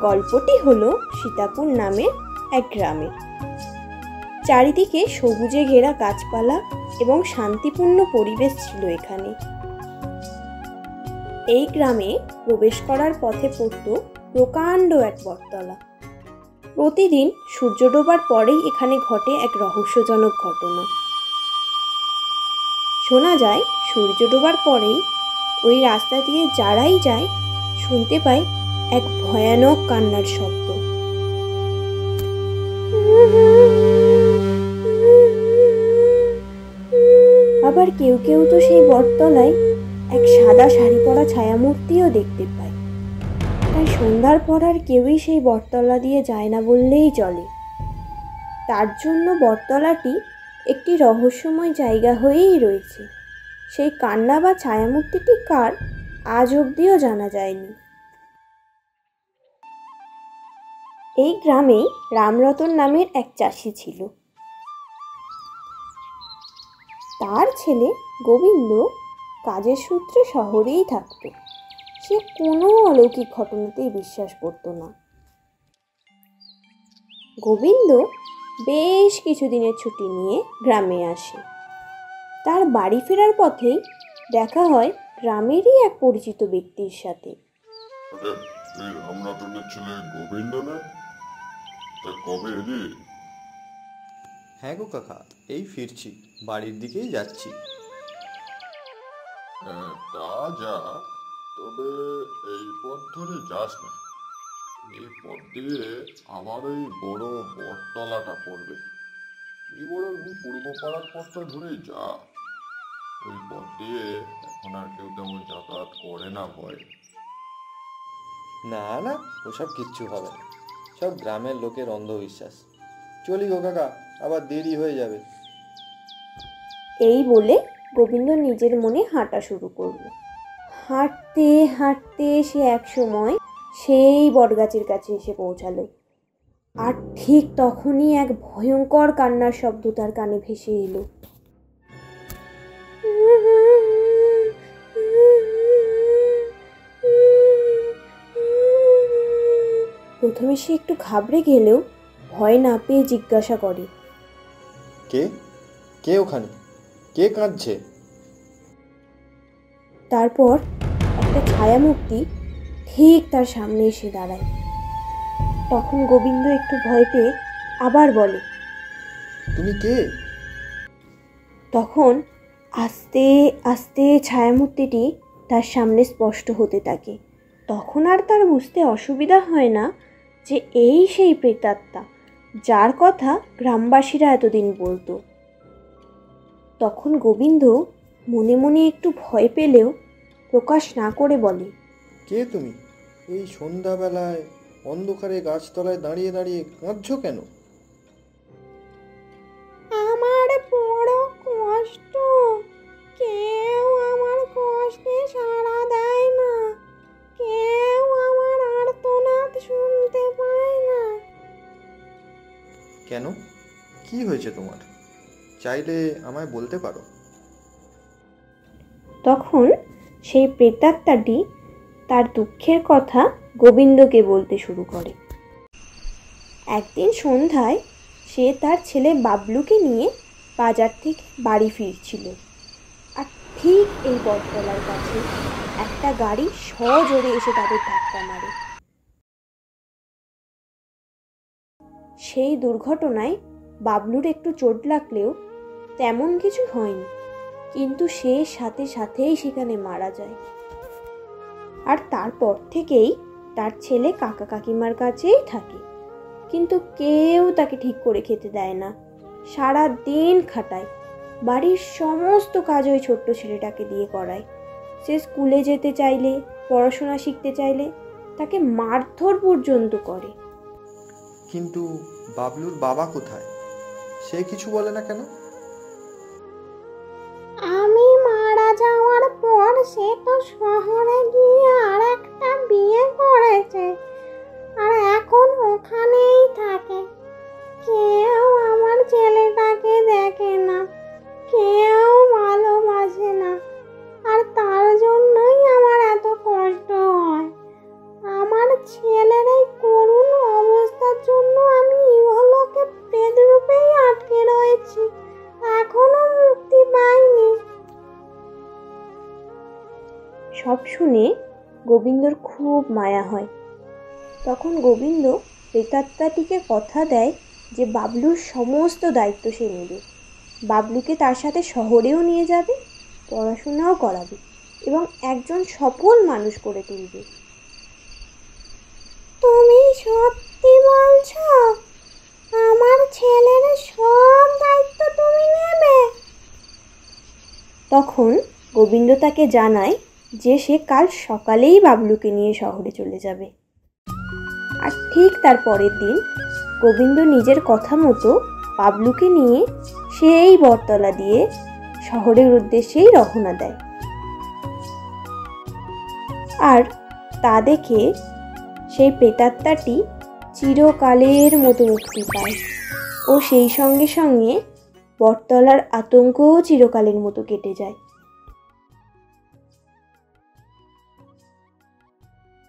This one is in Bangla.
গল্পটি হলো সীতাপুর নামের এক গ্রামের। চারিদিকে সবুজে ঘেরা গাছপালা এবং শান্তিপূর্ণ পরিবেশ ছিল এখানে। এই গ্রামে প্রবেশ করার পথে পড়ত প্রকাণ্ড এক বটতলা। প্রতিদিন সূর্য ডোবার পরেই এখানে ঘটে এক রহস্যজনক ঘটনা। শোনা যায় সূর্য ডোবার পরেই ওই রাস্তা দিয়ে যারাই যায় শুনতে পায় এক ভয়ানক কান্নার শব্দ। আবার কেউ কেউ তো সেই বটতলায় এক সাদা শাড়ি পরা ছায়ামূর্তিও দেখতে পায়। তাই সন্ধ্যার পর আর কেউই সেই বটতলা দিয়ে যায় না বললেই চলে। তার জন্য বটতলাটি একটি রহস্যময় জায়গা হয়েই রয়েছে। সেই কান্না বা ছায়ামূর্তিটি কার আজ অবধিও জানা যায়নি। এই গ্রামেই রামরতন নামের এক চাষি ছিল। তার ছেলে গোবিন্দ কাজের সূত্রে শহরেই থাকত। সে কোনো অলৌকিক ঘটনাতেই বিশ্বাস করত না। গোবিন্দ বেশ কিছুদিনের ছুটি নিয়ে গ্রামে আসে। তার বাড়ি ফেরার পথেই দেখা হয় গ্রামেরই এক পরিচিত ব্যক্তির সাথে। রামরতনের ছেলে গোবিন্দ না? তা কবে এলি? হ্যাঁ গো কাকা, এই ফিরছি, বাড়ির দিকেই যাচ্ছি। তা যা, তবে এই পথ ধরে যাস না। এই পথ দিয়ে আমার এই বড় বটতলাটা পড়বে। এই বড় পূর্ব পাড়ার পথটা ধরেই যা। ওই পথ দিয়ে এখন আর কেউ তেমন যাতায়াত করে না ভয়। না না, ওসব কিচ্ছু হবে না, সব গ্রামের লোকের অন্ধবিশ্বাস। চলি গো কাকা, আবার দেরি হয়ে যাবে। এই বলে গোবিন্দ নিজের মনে হাঁটা শুরু করলো। হাঁটতে হাঁটতে সে এক সময় সেই বটগাছের কাছে এসে পৌঁছালো। আর ঠিক তখনই এক ভয়ঙ্কর কান্নার শব্দ তার কানে ভেসে এলো। প্রথমে সে একটু ঘাবড়ে গেলেও ভয় না পেয়ে জিজ্ঞাসা করে, কে কে ওখানে? কে কাঁদছে? তারপর একটা ছায়ামূর্তি ঠিক তার সামনে এসে দাঁড়ায়। তখন গোবিন্দ একটু ভয় পেয়ে আবার বলে, তুমি কে? তখন আস্তে আস্তে ছায়ামূর্তিটি তার সামনে স্পষ্ট হতে থাকে। তখন আর তার বুঝতে অসুবিধা হয় না যে এই সেই প্রেতাত্মা যার কথা গ্রামবাসীরা এতদিন বলতো। তখন গোবিন্দ মনে মনে একটু ভয় পেলেও প্রকাশ না করে বলে, কে তুমি? এই সন্ধ্যাবেলায় অন্ধকারে গাছতলায় দাঁড়িয়ে দাঁড়িয়ে কাঁদছো কেন? আমার বড় কষ্ট, কেউ আমার কষ্টে সাড়া দেয় না, কেউ আমার আর্তনাদ শুনতে পায় না। কেন, কি হয়েছে তোমার? চাইলে আমায় বলতে পারো। তখন সেই প্রেতাত্মাটি তার দুঃখের কথা গোবিন্দকে বলতে শুরু করে। একদিন সন্ধ্যায় সে তার ছেলে বাবলুকে নিয়ে বাজার থেকে বাড়ি ফিরছিল। আর ঠিক এই বটতলার কাছে একটা গাড়ি সজোরে এসে তাদের ধাক্কা মারে। সেই দুর্ঘটনায় বাবলুর একটু চোট লাগলেও তেমন কিছু হয়নি, কিন্তু সে সাথে সাথেই সেখানে মারা যায়। আর তারপর থেকেই তার ছেলে কাকা কাকিমার কাছেই থাকে, কিন্তু কেউ তাকে ঠিক করে খেতে দেয় না। সারা দিন খাটায়, বাড়ির সমস্ত কাজ ওই ছোট্ট ছেলেটাকে দিয়ে করায়। সে স্কুলে যেতে চাইলে, পড়াশোনা শিখতে চাইলে তাকে মারধর পর্যন্ত করে। কিন্তু বাবলুর বাবা কোথায়? সে কিছু বলে না কেন? আমি মারা যাওয়ার পর সে তো শহরে গিয়ে আর একটা বিয়ে করেছে, আর এখন ওখানেই থাকে। কেউ আমার ছেলেটাকে দেখে না, কেউ ভালোবাসে না, আর তার জন্যই আমার এত কষ্ট হয়। আমার ছেলের এই সব শুনে গোবিন্দর খুব মায়া হয়। তখন গোবিন্দ প্রেতাত্মাটিকে কথা দেয় যে বাবলুর সমস্ত দায়িত্ব সে নেবে। বাবলুকে তার সাথে শহরেও নিয়ে যাবে, পড়াশোনাও করাবে এবং একজন সফল মানুষ করে তুলবে। তুমি সত্যি বলছো? আমার ছেলের সব দায়িত্ব তুমি নেবে? তখন গোবিন্দ তাকে জানায় যে সে কাল সকালেই বাবলুকে নিয়ে শহরে চলে যাবে। আর ঠিক তার পরের দিন গোবিন্দ নিজের কথা মতো বাবলুকে নিয়ে সেই বটতলা দিয়ে শহরের উদ্দেশ্যেই রওনা দেয়। আর তা দেখে সেই প্রেতাত্মাটি চিরকালের মতো মুক্তি পায় ও সেই সঙ্গে সঙ্গে বটতলার আতঙ্কও চিরকালের মতো কেটে যায়।